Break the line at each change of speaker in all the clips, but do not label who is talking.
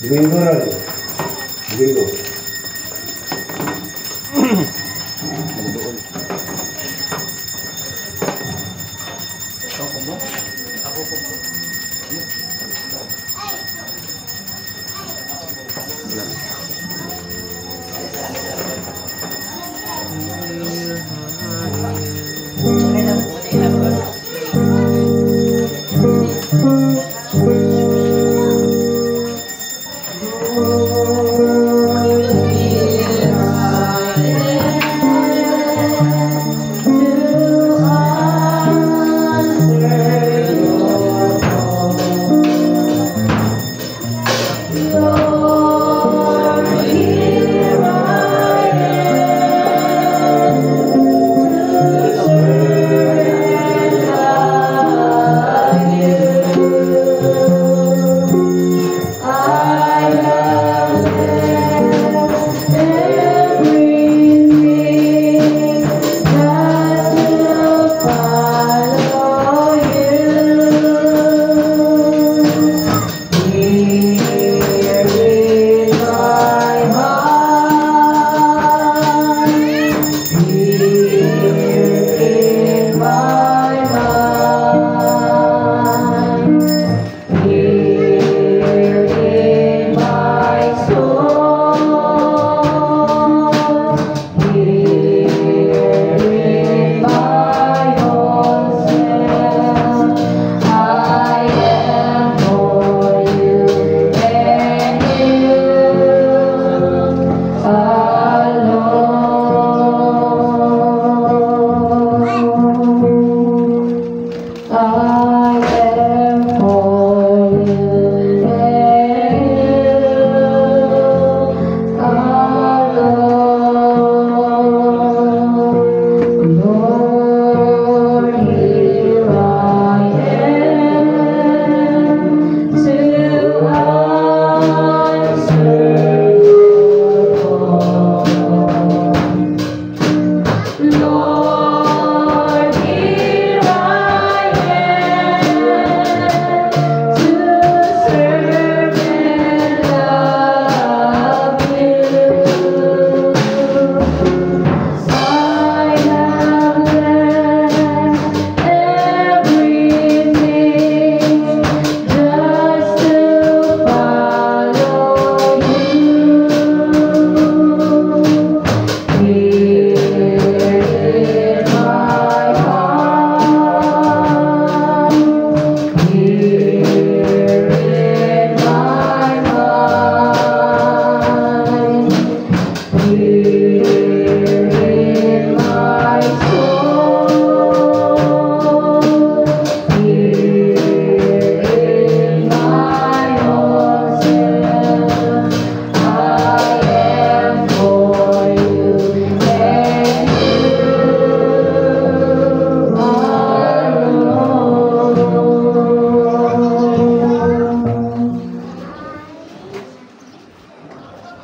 Domingo rin. Domingo.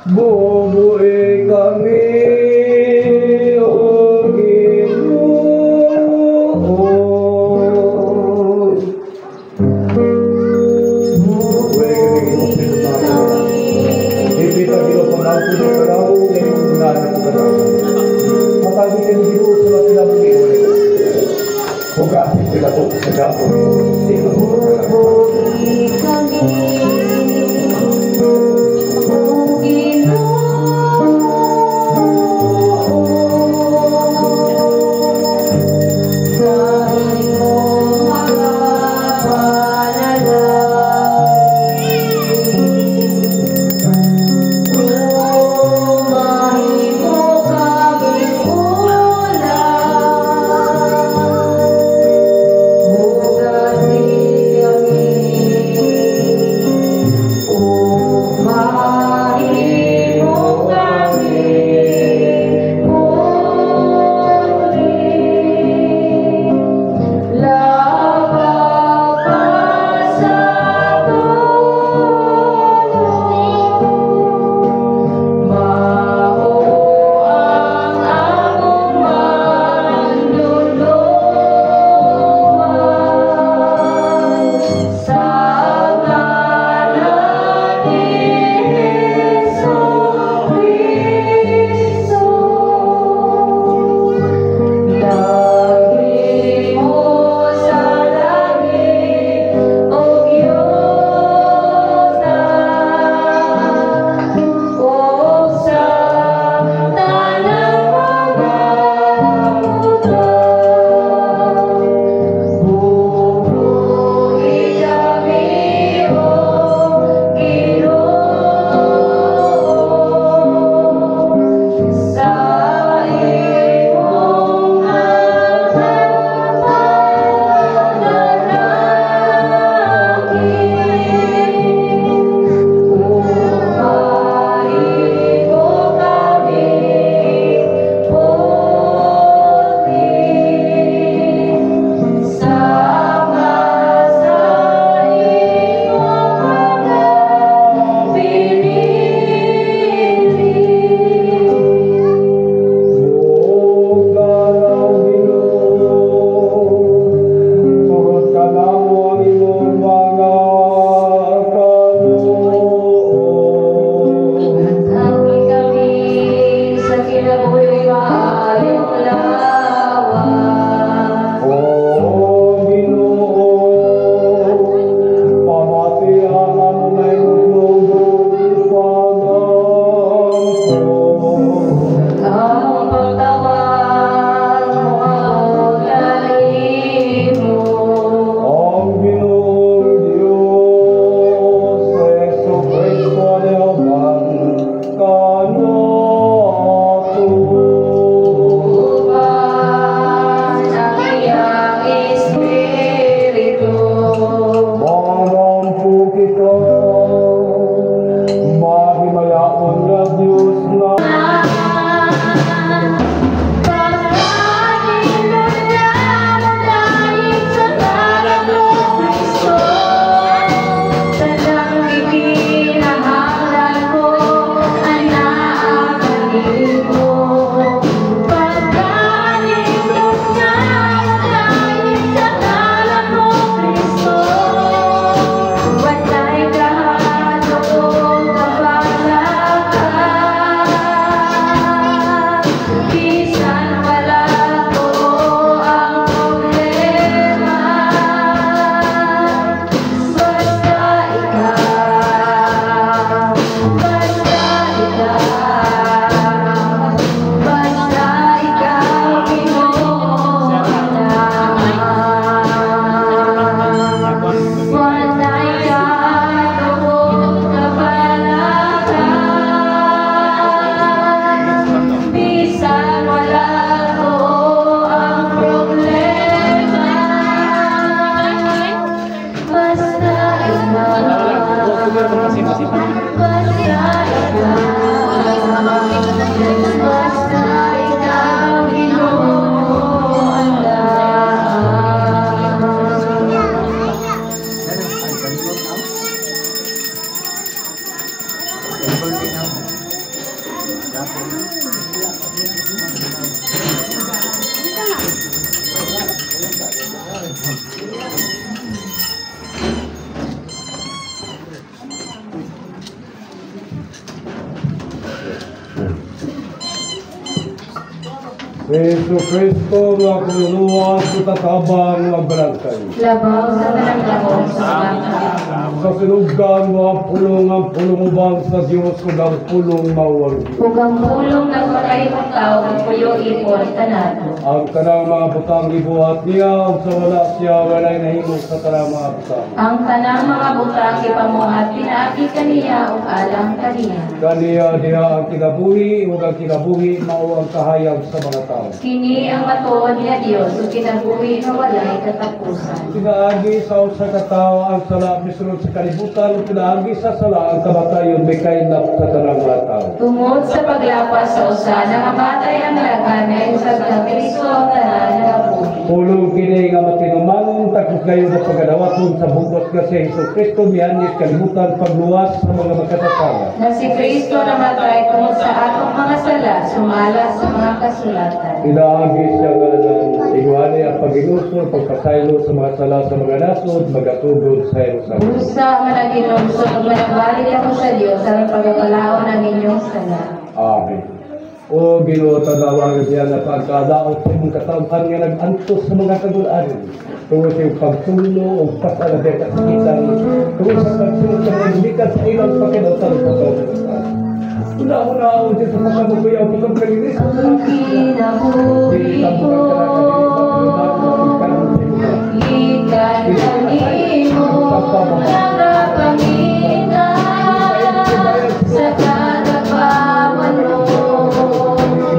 Bubuhay kami, O Ginoo. Bubuhay kami, Ipita Ginoo pangako sa karaw, ngayong unahan ng karaw. Matagi ka ni Ginoo sa mga tinapos ito. Hugasin sila po sa kapon.
Bubuhay kami.
Yesu Kristo nga kululuwa sa tatabang nga barangay.
Labaw sa talaglaong sa
Sa sinugan nga pulong ang pulong ubang sa Diyos kung ang pulong mawag.
Kung ang pulong ng patay mong tao ang puyo ipon tanado.
Ang kanang mga butang gibuhat niya, ang sa wala siya, walay nahimog sa kanang mga butang.
Ang tanang mga butang ipamuhat pinaagi kaniya o alang kaniya.
Kaniya diha ang kinabuhi, ug ang kinabuhi mao ang kahayag sa mga tao.
Kini ang matuod niya Diyos o kinabuhi na walay katapusan.
Pinaagi sa usa ka tawo ang sala misulod sa kalibutan, ug pinaagi sa sala ang kamatayon may kainap sa tanang mga tao.
Tungod sa paglapas sa usa, nangamatay ang laganay sa Kristo ang tanan nga buhi.
Pulong kini nga matinuman, takos kayo sa pagadawaton sa bugos kasi Hesus Kristo miyanis kalibutan pagluwas sa mga magkasasala.
Na si Kristo namatay tungod sa atong mga sala, sumala sa mga kasulatan.
Inaagi siya nga ng iwani ang pag-inuso, pagpasaylo sa mga sala sa mga nasod, magatugod sa Jerusalem.
Busa managinunso, manabalik ako sa Diyos sa pagkakalaon ng inyong sala.
Amen. O Ginoo, tanawagan siya na pagkadaot sa imong katamhan nga nag-antos sa mga kagulaan. Tungkol sa iyong pagtulo o pasalabet at sakitan. Tungkol sa pagsunod sa mga likas sa ilang pakinautan sa pagkakalaon. Una-una ako dyan sa pagkabukuyaw sa pagkalinis.
Ang kinabuhi ko, ikan kanimo, nagapangina, sa kadapawan mo,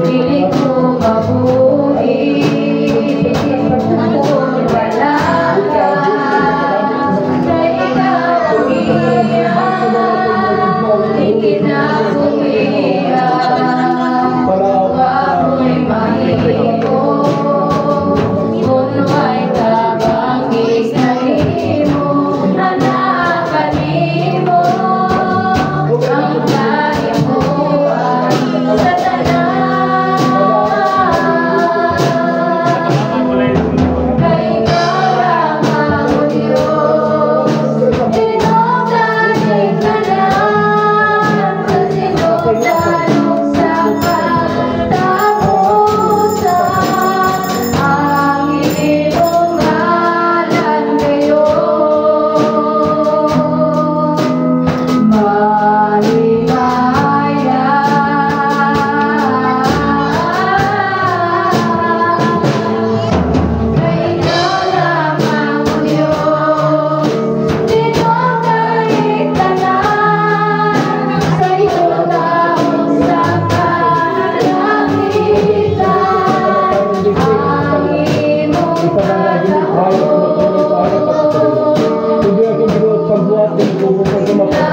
pilit ko mabuhi, kung wala ka, na ikaw ang iyang ikinabuhian. Ako'y mahimo, kung may kabanggis na himo, na nakanimo, ang kaimuan sa tanan. Kay ikaw lamang, O Diyos, tinutalik ka lang sa sinundan sa pagtapusan. Ang iyong ngalan ngayon, malimaya. Kay ikaw lamang, O Diyos, tinutalik ka lang sa iyong taong sa kalangitan. Ang imong
Hindi ako Ginoo pagbuhat ng bubukod sa mga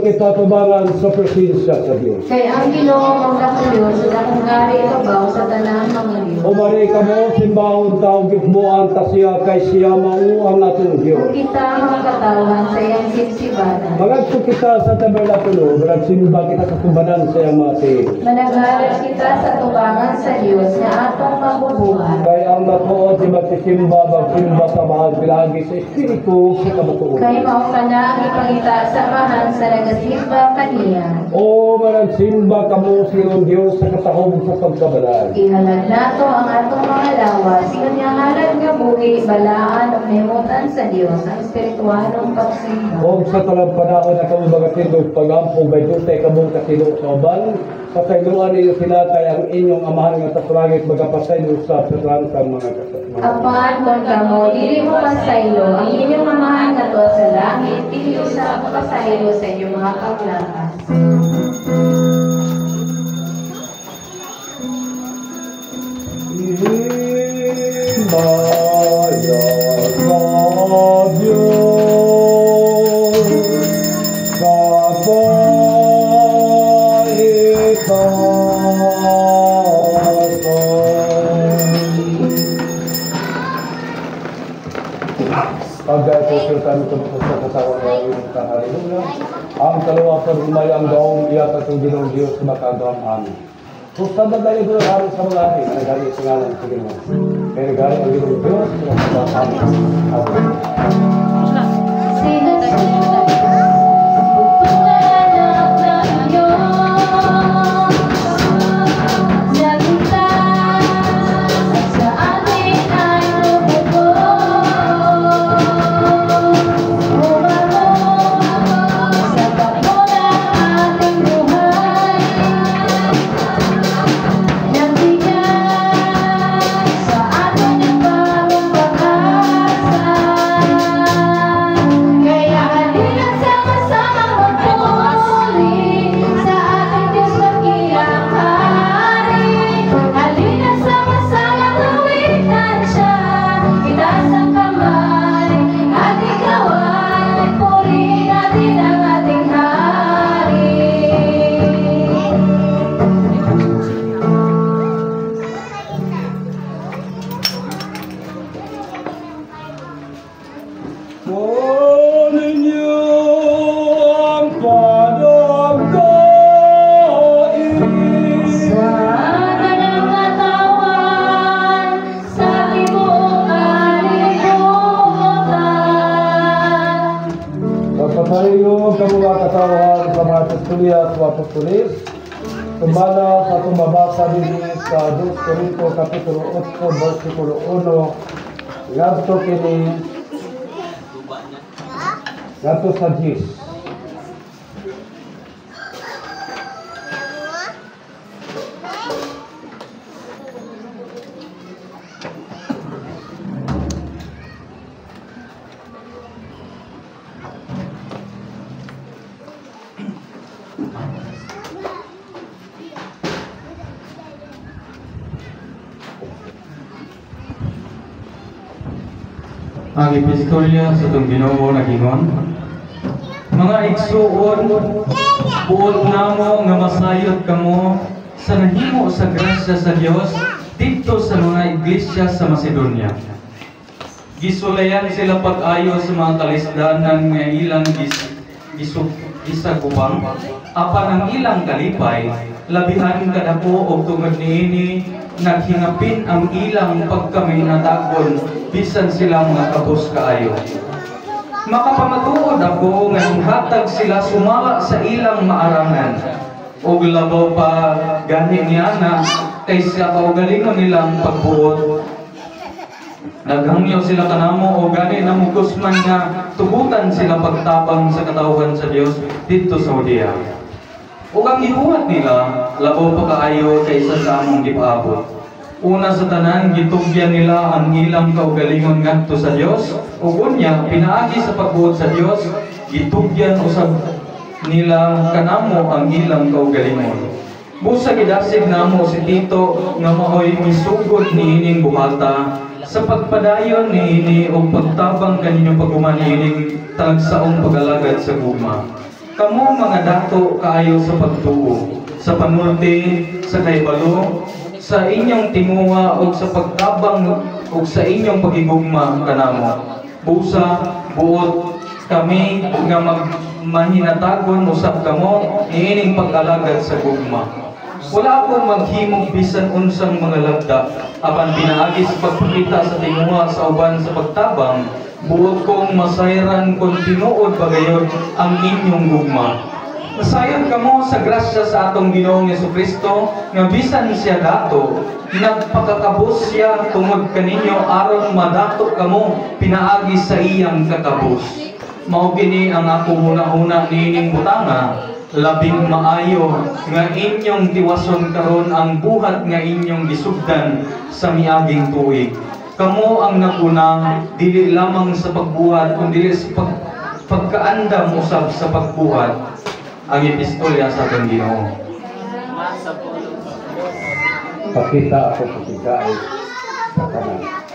kita tubangan sa presensya sa Diyos.
Kay ang Ginoo ang dakong Diyos sa dakong gari ikabaw sa tanan mga Diyos.
Umari ka mo, simbahon taong gitmuan ta siya kay siya mao ang atong
Kung
Diyos.
kita ang katawan sa iyang sipsibanan,
Magagto kita sa tabernakulo, magsimba kita sa tumbanan sa iyang mati.
managalas kita sa tubangan sa Diyos na atong mabubuhan.
Kay ang natuod di magsisimba, magsimba sa mahal bilagi sa Espiritu sa kamatuod.
Kay mao ka na ang ipangita sa mahan sa nagasimba kaniya.
O managsimba kamo sa iyong Diyos sa katahom sa pagkabalaan.
Ihalad nato ang atong mga lawas, kanyang halad nga buhi, balaan o memutan sa Diyos, ang espiritualong pagsimba.
O sa talang panahon na kamo mga tindog pag-ampong may dutay kamong kasino sa oban, pasayluan ninyo sila kay ang inyong amahan nga sa langit magapasaylo sa lang mga kasama.
Apan kung kamo, dili mo pasaylo, ang inyong mamahan na to sa langit, dili sa pasaylo sa inyong mga paglakas.
Ang kalawasan umay ang daong iyak at ang ginong Diyos makagam amin. Kung saan nagdali ko harin sa mga amin, nagdali sa ngalan sa Ginoo. Kaya nagdali ang ginong Diyos makagam amin.
Kay
ninyo ang panamdain.
Sana ng katawan sa ibong kalibutan.
Pagpatayo sa mga katawan sa mga apostolya at mga apostolis, tumbala sa itong mabasa din sa 2 Corinto Kapitulo 8, versikulo 1, ngadto kini ngadto sa 10.
Ang epistolya sa itong Ginoo nagingon, mga igsuon, buot namo nga masayod kamo sa nahimo sa grasya sa Dios dito sa mga iglesia sa Macedonia. Gisulayan sila pag-ayo sa mga kalisdanan nga ilang gisagubang, apan ang ilang kalipay, labihan kadako og tungod niini naghingapin ang ilang pagkaminatagon bisan sila mga kabus kaayo. Makapamatuod ako nga hatag sila sumala sa ilang maarangan og labaw pa gani niya na kaysa kaugalingon nilang pagbuot. Naghangyo sila kanamo o gani na mugusman nga tugutan sila pagtabang sa katawhan sa Dios dito sa Judea. Ug ang gibuhat nila labaw pa kaayo kaysa sa among gipaabot. Una sa tanan gitugyan nila ang ilang kaugalingon ngadto sa Dios ug unya pinaagi sa pagbuot sa Dios gitugyan usab nila kanamo ang ilang kaugalingon. Busa gidasig namo si Tito nga maoy misugod niining buhata sa pagpadayon niini og pagtabang kaninyong paghuman niining talagsaong pag-alagad sa gugma. Kamo mga dato kaayo sa pagtuo, sa panulti, sa kaybalo, sa inyong tinguha o sa pagtabang o sa inyong pagigugma kanamo. Busa, buot kami nga mahinatagon usab kamo niining pag-alagad sa gugma. Wala akong maghimog bisan unsang mga labda, apan pinaagi sa pagpakita sa tinguha sa uban sa pagtabang, buot kong masayran kung tinuod bagayon ang inyong gugma. Masayang kamo sa grasya sa atong Ginoong Jesucristo nga bisan siya dato, nagpakakabos siya tungod kaninyo aron madato kamo pinaagi sa iyang kakabos. Mao kini ang ako huna-huna niining butanga, labing maayo nga inyong tiwason karon ang buhat nga inyong gisugdan sa miaging tuig. Kamo ang nakuna dili lamang sa pagbuhat kundi sa pagkaandam usab sa pagbuhat. Ang epistolya sa atong Ginoo.
Pakita ako sa tigay sa kanan.